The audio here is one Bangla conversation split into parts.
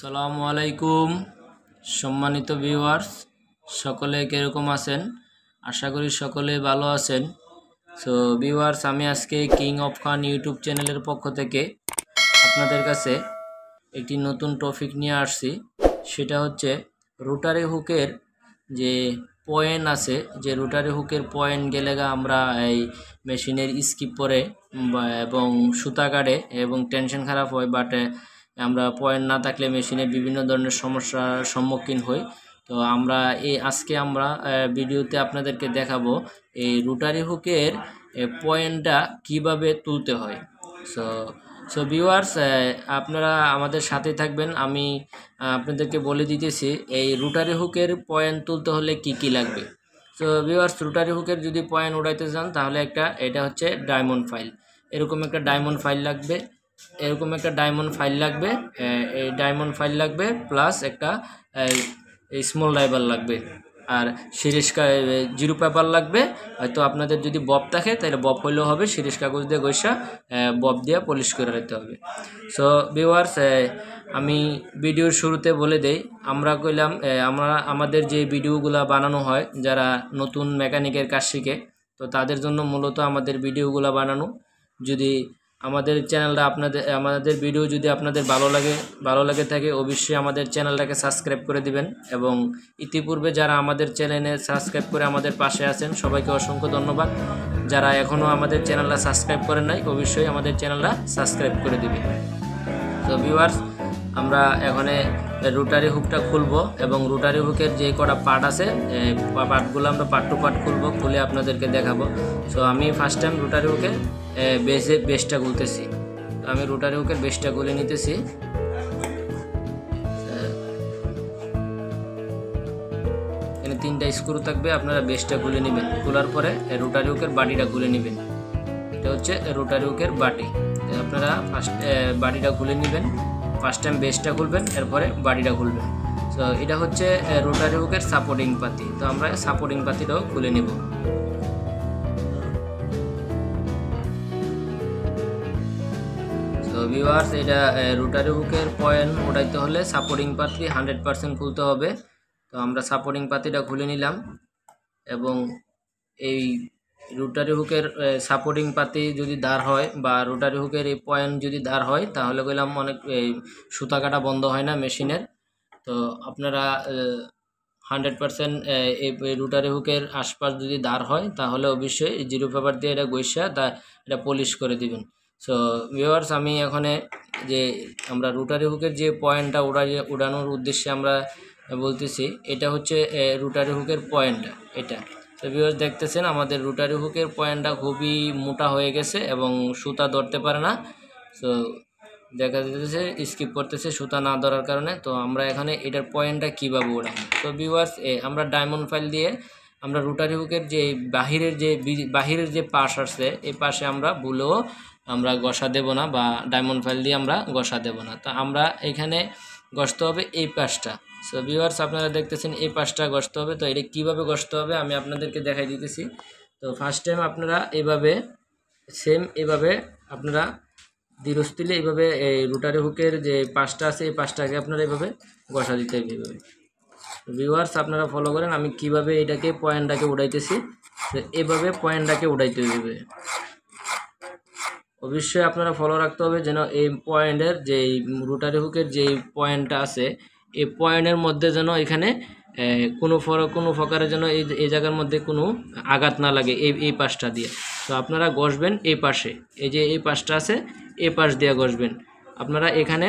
আসসালামু আলাইকুম সম্মানিত ভিউয়ার্স, সকলে কিরকম আছেন? আশা করি সকলে ভালো আছেন। সো ভিউয়ার্স, আমি আজকে কিং অফ খান ইউটিউব চ্যানেলের পক্ষ থেকে আপনাদের কাছে একটি নতুন টপিক নিয়ে আসছি। সেটা হচ্ছে রোটারি হুকের যে পয়েন্ট আছে, যে রোটারি হুকের পয়েন্ট গেলে আমরা এই মেশিনের স্কিপ করে এবং সুতা কাটে এবং টেনশন খারাপ হয়, বাট আমরা পয়েন্ট না থাকলে মেশিনে বিভিন্ন ধরনের সমস্যার সম্মুখীন হই। তো আজকে আমরা ভিডিওতে আপনাদেরকে দেখাবো এই রোটারি হুকের পয়েন্টটা কিভাবে তুলতে হয়। সো সো ভিউয়ার্স, আপনারা আমাদের সাথে থাকবেন। আমি আপনাদেরকে বলে দিতেছি এই রোটারি হুকের পয়েন্ট তুলতে হলে কি কি লাগবে। সো ভিউয়ার্স, রোটারি হুকের যদি পয়েন্ট উঠাইতে চান তাহলে এটা হচ্ছে ডায়মন্ড ফাইল। এরকম একটা ডায়মন্ড ফাইল লাগবে, এই ডায়মন্ড ফাইল লাগবে, প্লাস একটা স্মল ডাইভার লাগবে, আর সিরিজ জিরো পেপার লাগবে। হয়তো আপনাদের যদি বব থাকে তাহলে বব হইলেও হবে, সিরিজ কাগজ দিয়ে ঘষা বব দিয়ে পলিশ করে রাখতে হবে। সো ভিউয়ার্স, আমি ভিডিওর শুরুতে বলে দেই, আমাদের যে ভিডিওগুলো বানানো হয়, যারা নতুন মেকানিকের কাজ শিখে, তো তাদের জন্য মূলত আমাদের ভিডিওগুলো বানানো। যদি আমাদের ভিডিও যদি আপনাদের ভালো লাগে থাকে, অবশ্যই আমাদের চ্যানেলটাকে সাবস্ক্রাইব করে দিবেন। এবং ইতিপূর্বে যারা আমাদের চ্যানেলে সাবস্ক্রাইব করে আমাদের পাশে আছেন, সবাইকে অসংখ্য ধন্যবাদ। যারা এখনও আমাদের চ্যানেলটা সাবস্ক্রাইব করেন নাই, অবশ্যই আমাদের চ্যানেলটা সাবস্ক্রাইব করে দিবেন। তো ভিউয়ার্স, আমরা এখানে রোটারি হুকটা খুলবো এবং রোটারি হুকের যে কটা পার্ট আছে, পার্টগুলো আমরা পার্ট টু পার্ট খুলে আপনাদেরকে দেখাবো। সো আমি ফার্স্ট টাইম রোটারি হুকের বেসটা খুলতেছি। তো আমি রোটারি হুকের বেসটা খুলে নিতেছি। এখানে 3টা স্ক্রু থাকবে, আপনারা বেসটা খুলে নেবেন। খোলার পরে রোটারি হুকের বাটিটা খুলে নেবেন। এটা হচ্ছে রোটারি হুকের বাটি। আপনারা ফার্স্ট বাটিটা খুলে নেবেন, ফার্স্ট টাইম বেসটা খুলবেন, এরপরে বাটিটা খুলবেন। তো এটা হচ্ছে রোটারি হুকের সাপোর্টিং পাতি। তো আমরা সাপোর্টিং পাতিটাও খুলে নেব। তো ভিউয়ার্স, এটা রোটারি হুকের পয়েন্ট উঠাইতে হলে সাপোর্টিং পাতি 100% খুলতে হবে। তো আমরা সাপোর্টিং পাতিটা খুলে নিলাম এবং এই রোটারি হুকের সাপোর্টিং পাতি যদি দাঁড় হয় বা রোটারি হুকের এই পয়েন্ট যদি দাঁড় হয়, তাহলে বললাম অনেক সুতা কাটা বন্ধ হয় না মেশিনের। তো আপনারা 100% এই রোটারি হুকের আশপাশ যদি দাঁড় হয়, তাহলে অবশ্যই জিরো পেপার দিয়ে এটা ঘষা এটা পলিশ করে দিবেন। সো ভিউয়ার্স, আমি এখানে আমরা রোটারি হুকের যে পয়েন্টটা উড়ানোর উদ্দেশ্যে আমরা বলতেছি, এটা হচ্ছে রোটারি হুকের পয়েন্টটা এটা। তো ভিউয়ার্স, দেখতেছেন আমাদের রোটারি হুকের পয়েন্টটা খুবই মোটা হয়ে গেছে এবং সুতা ধরতে পারে না। সো দেখা যাচ্ছে স্কিপ করতেছে সুতা না ধরার কারণে। তো আমরা এখানে এটার পয়েন্টটা কীভাবে উড়াবো। তো ভিউয়ার্স, আমরা ডায়মন্ড ফাইল দিয়ে আমরা রোটারি হুকের যে বাহিরের যে পাশ আছে, এই পাশে আমরা ভুলেও আমরা ঘষা দেব না, বা ডায়মন্ড ফাইল দিয়ে আমরা ঘষা দেব না। তো আমরা এখানে ঘষতে হবে এই পাশটা। সো ভিউয়ার্স, আপনারা দেখতেছেন এই পাশটা ঘষতে হবে। তো এটা কীভাবে ঘষতে হবে আমি আপনাদেরকে দেখাই দিতেছি। তো ফার্স্ট টাইম আপনারা এভাবে আপনারা ধীরস্থিরে এইভাবে এই রোটারি হুকের যে পাশটা আছে, এই পাশটাকে আপনারা এইভাবে ঘষা দিতে হবে এইভাবে। ভিউয়ার্স, আপনারা ফলো করেন আমি কিভাবে এটাকে পয়েন্টটাকে উঠাইতেছি। তো এইভাবে পয়েন্টটাকে উঠাইতে হবে। অবশ্যই আপনারা ফলো রাখতে হবে যেন এই পয়েন্টের যে রোটারি হুকের যে পয়েন্টটা আছে, এই পয়েন্টের মধ্যে যেন এখানে কোনো প্রকারের যেন এই জায়গার মধ্যে কোনো আঘাত না লাগে এই পাশটা দিয়ে। তো আপনারা ঘষবেন এই পাশে, এই পাশটা আছে, এই পাশ দিয়ে ঘষবেন। আপনারা এখানে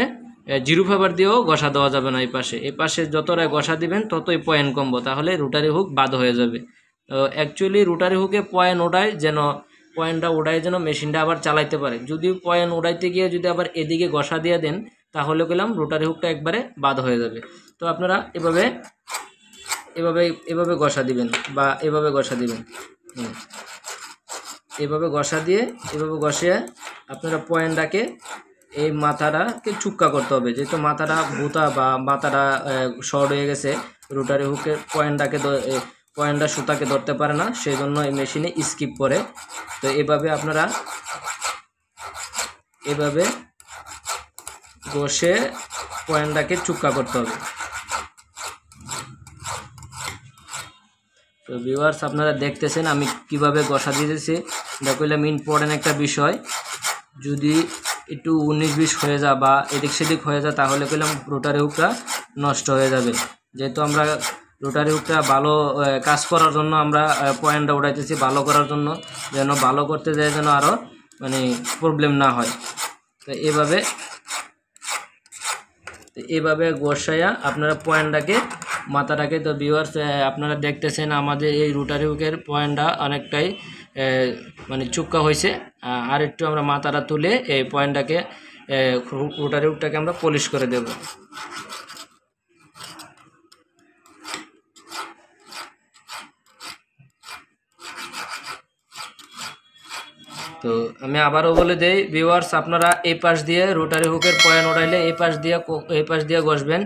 জিরো পেপার দিয়েও ঘষা দেওয়া যাবে না। এই পাশে যতটা ঘষা দিবেন ততই পয়েন্ট কমবো, তাহলে রোটারি হুক বাদ হয়ে যাবে। তো অ্যাকচুয়ালি রোটারি হুকে পয়েন্ট পয়েন্টটা ওঠায় যেন মেশিনটা আবার চালাইতে পারে। যদি পয়েন্ট উঠাইতে গিয়ে যদি আবার এদিকে ঘষা দিয়ে দেন, তাহলে রোটারি হুকটা একবারে বাদ হয়ে যাবে। তো আপনারা এভাবে ঘষা দিবেন বা এভাবে ঘষা দিবেন। এভাবে ঘষিয়ে আপনারা পয়েন্টটাকে এই মাথাটাকে চুক্কা করতে হবে। যেহেতু মাথাটা ভুতা বা মাথাটা শর্ট হয়ে গেছে, রোটারি হুকের পয়েন্টটা সুতাকে ধরতে পারে না, সেই জন্য এই মেশিনে স্কিপ করে। তো এভাবে আপনারা ঘষে পয়েন্টটাকে চুক্কা করতে হবে। তো ভিউয়ার্স আপনারা দেখতেছেন আমি কিভাবে ঘষা দিতেছি, এটা কইলাম ইম্পর্টেন্ট একটা বিষয়। যদি একটু 19-20 হয়ে যায় বা এদিক সেদিক হয়ে যায় তাহলে কইলাম রোটারি হুকটা নষ্ট হয়ে যাবে। যেহেতু আমরা রোটারি হুকটা ভালো কাজ করার জন্য আমরা পয়েন্টটা উঠাইতেছি, ভালো করার জন্য, যেন ভালো করতে যায় যেন আরও মানে প্রবলেম না হয়। তো এভাবে ঘষাইয়া আপনারা পয়েন্টটাকে মাথাটাকে, তো ভিউয়ার্স আপনারা দেখতেছেন আমাদের এই রোটারি হুকের পয়েন্টটা অনেকটাই মানে চুক্কা হয়েছে। আর একটু আমরা মাথাটা তুলে এই পয়েন্টটাকে রোটারি হুকটাকে আমরা পলিশ করে দেব। তো আমি আবারও বলে দেই ভিউয়ার্স, আপনারা এই পাশ দিয়ে রোটারি হুকের পয়েন্ট উঠাইলে এই পাশ দিয়ে ঘষবেন।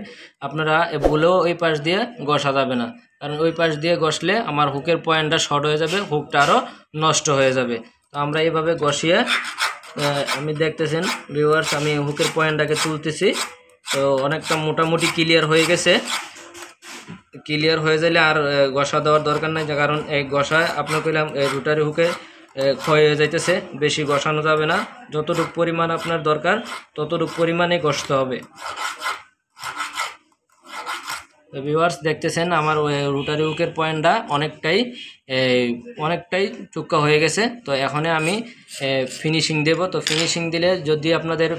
আপনারা ভুলেও এই পাশ দিয়ে ঘষা যাবে না, কারণ ওই পাশ দিয়ে ঘষলে আমার হুকের পয়েন্টটা শর্ট হয়ে যাবে, হুকটা আরও নষ্ট হয়ে যাবে। তো আমরা এইভাবে ঘষিয়ে আমি দেখতেছেন ভিউয়ার্স আমি হুকের পয়েন্টটাকে তুলতেছি। তো অনেকটা মোটামুটি ক্লিয়ার হয়ে গেছে। ক্লিয়ার হয়ে গেলে আর ঘষা দেওয়ার দরকার নাই, কারণ এই ঘষায় আপনার কইলাম রোটারি হুকে ক্ষয় হয়ে যাইতেছে, বেশি ঘষানো যাবে না। যতটুকু পরিমাণ আপনার দরকার ততটুকু পরিমাণে ঘষতে হবে। তো ভিউয়ার্স দেখতেছেন আমার রোটারি হুকের পয়েন্টটা অনেকটাই চুক্কা হয়ে গেছে। তো এখন আমি ফিনিশিং দেব। তো ফিনিশিং দিলে যদি আপনাদের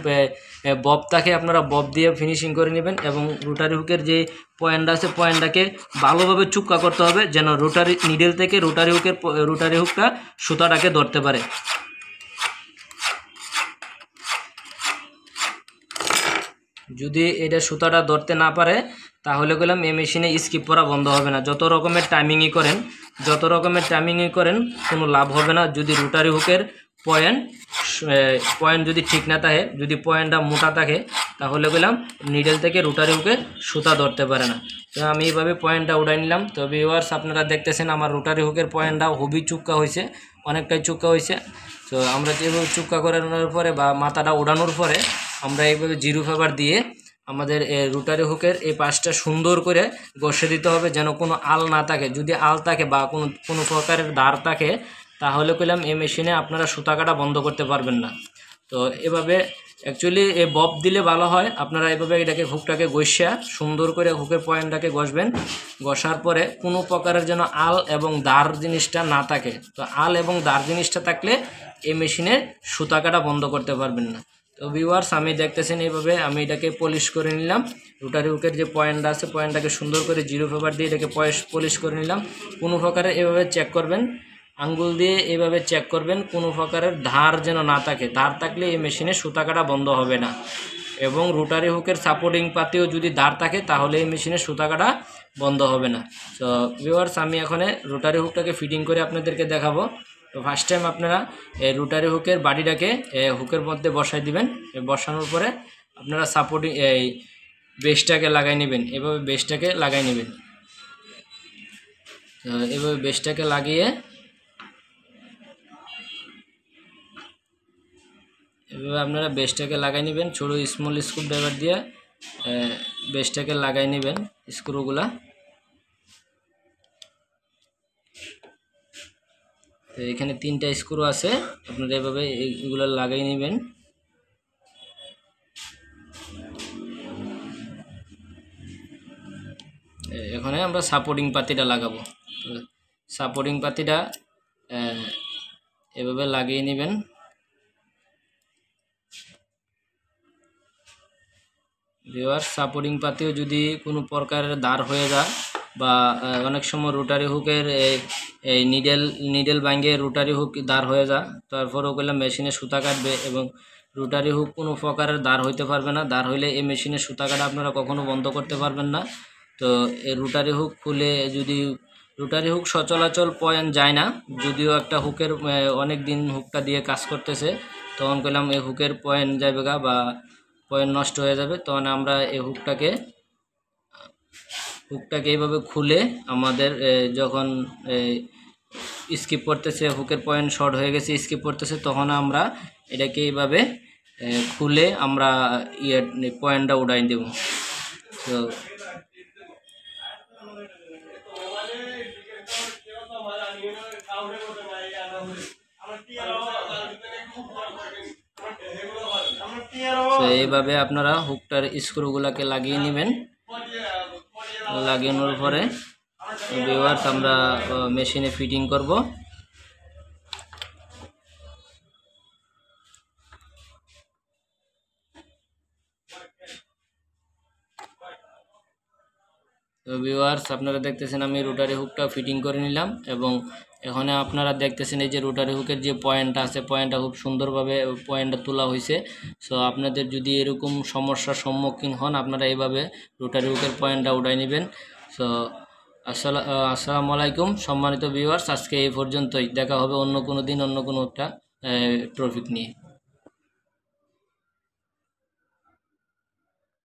বব থাকে আপনারা বব দিয়ে ফিনিশিং করে নেবেন, এবং রোটারি হুকের যে পয়েন্টটা আছে পয়েন্টটাকে ভালোভাবে চুক্কা করতে হবে যেন রোটারি নিডেল থেকে রোটারি হুকটা সুতাটাকে ধরতে পারে। যদি এটা সুতাটা ধরতে না পারে তাহলে গেলাম এই মেশিনে স্কিপ করা বন্ধ হবে না। যত রকমের টাইমিংই করেন কোনো লাভ হবে না যদি রোটারি হুকের পয়েন্ট যদি ঠিক না থাকে, যদি পয়েন্টটা মোটা থাকে তাহলে গেলাম নিডেল থেকে রোটারি হুকে সুতা ধরতে পারে না। তো আমি এইভাবে পয়েন্টটা উঠাই নিলাম। তো ভিউয়ার্স আপনারা দেখতেছেন আমার রোটারি হুকের পয়েন্টটা খুবই চুক্কা হয়েছে, অনেকটাই চুক্কা হয়েছে। তো আমরা যেভাবে চুক্কা করানোর পরে বা মাথাটা ওড়ানোর পরে আমরা এইভাবে জিরো ফাইবার দিয়ে আমাদের রোটারি হুকের এই পাশটা সুন্দর করে ঘষে দিতে হবে যেন কোনো আল না থাকে। যদি আল থাকে বা কোনো প্রকারের ধার থাকে তাহলে কইলাম এই মেশিনে আপনারা সুতা কাটা বন্ধ করতে পারবেন না। তো এভাবে অ্যাকচুয়ালি এই বব দিলে ভালো হয়। আপনারা এভাবে এটাকে হুকটাকে ঘষিয়া সুন্দর করে হুকের পয়েন্টটাকে ঘষবেন। ঘষার পরে কোনো প্রকারের যেন আল এবং দাঁড় জিনিসটা না থাকে। তো আল এবং দাঁড় জিনিসটা থাকলে এই মেশিনে সুতা কাটা বন্ধ করতে পারবেন না। তো ভিউয়ার্স আমি দেখতেছেন এইভাবে আমি এটাকে পলিশ করে নিলাম। রোটারি হুকের যে পয়েন্টটা আছে পয়েন্টটাকে সুন্দর করে জিরো পেপার দিয়ে এটাকে পলিশ করে নিলাম। কোনো প্রকারে এভাবে চেক করবেন, আঙ্গুল দিয়ে এভাবে চেক করবেন কোনো প্রকারের ধার যেন না থাকে। ধার থাকলে এই মেশিনে সুতা কাটা বন্ধ হবে না। এবং রোটারি হুকের সাপোর্টিং পাতেও যদি ধার থাকে তাহলে এই মেশিনে সুতা কাটা বন্ধ হবে না। তো ভিউয়ার্স আমি এখন রোটারি হুকটাকে ফিটিং করে আপনাদেরকে দেখাবো। তো ফার্স্ট টাইম আপনারা এই রোটারি হুকের বাডিটাকে হুকের মধ্যে বসাই দিবেন। বসানোর পরে আপনারা সাপোর্টিং এই বেসটাকে লাগাই নেবেন। এভাবে বেসটাকে লাগাই নেবেন। এভাবে বেসটাকে লাগিয়ে এভাবে আপনারা বেসটাকে লাগাই নেবেন। ছোটো স্মল স্ক্রু ড্রাইভার দিয়ে বেসটাকে লাগাই নেবেন স্ক্রুগুলা। তো এখানে 3টা স্ক্রু আছে, আপনারা এভাবে এগুলো লাগাই নেবেন। এখানে আমরা সাপোর্টিং পাতিটা লাগাবো। সাপোর্টিং পাতিটা এভাবে লাগিয়ে নেবেন। ভিউয়ার্স সাপোর্টিং পাতিও যদি কোনো প্রকারের দাঁড় হয়ে যায় বা অনেক সময় রোটারি হুকের এই নিডেল ভাঙে রোটারি হুক দাঁড় হয়ে যায়, তারপরেও গেলে মেশিনে সুতা কাটবে এবং রোটারি হুক কোনো প্রকারের দাঁড় হইতে পারবে না। দাঁড় হইলে এই মেশিনে সুতা কাটা আপনারা কখনো বন্ধ করতে পারবেন না। তো এই রোটারি হুক খুলে যদি রোটারি হুক সচলাচল পয়েন্ট যায় না, যদিও একটা হুকের অনেক দিন হুকটা দিয়ে কাজ করতেছে, তখন কইলাম এই হুকের পয়েন্ট যাবে গা বা পয়েন্ট নষ্ট হয়ে যাবে। তখন আমরা এই হুকটাকে এইভাবে খুলে আমাদের যখন স্কিপ করতেছে হুকের পয়েন্ট শর্ট হয়ে গেছে স্কিপ করতেছে তখন আমরা এটাকে এইভাবে খুলে আমরা পয়েন্টটা উঠাই দেব। তো এইভাবে আপনারা হুকটার স্ক্রুগুলোকে লাগিয়ে নেবেন। লাগানোর পরে ভিউয়ার্স আমরা মেশিনে ফিটিং করব। তো ভিউয়ার্স আপনারা দেখতেছেন আমি রোটারি হুকটা ফিটিং করে নিলাম এবং এখন আপনারা দেখতেছেন এই যে রোটারি হুকের যে পয়েন্টটা আছে পয়েন্টটা খুব সুন্দরভাবে পয়েন্টটা তোলা হয়েছে। সো আপনাদের যদি এরকম সমস্যার সম্মুখীন হন আপনারা এইভাবে রোটারি হুকের পয়েন্টটা উঠাই নেবেন। সো আসসালামু আলাইকুম সম্মানিত ভিউয়ার্স, আজকে এই পর্যন্তই। দেখা হবে অন্য কোনো দিন অন্য কোনো একটা টপিক নিয়ে।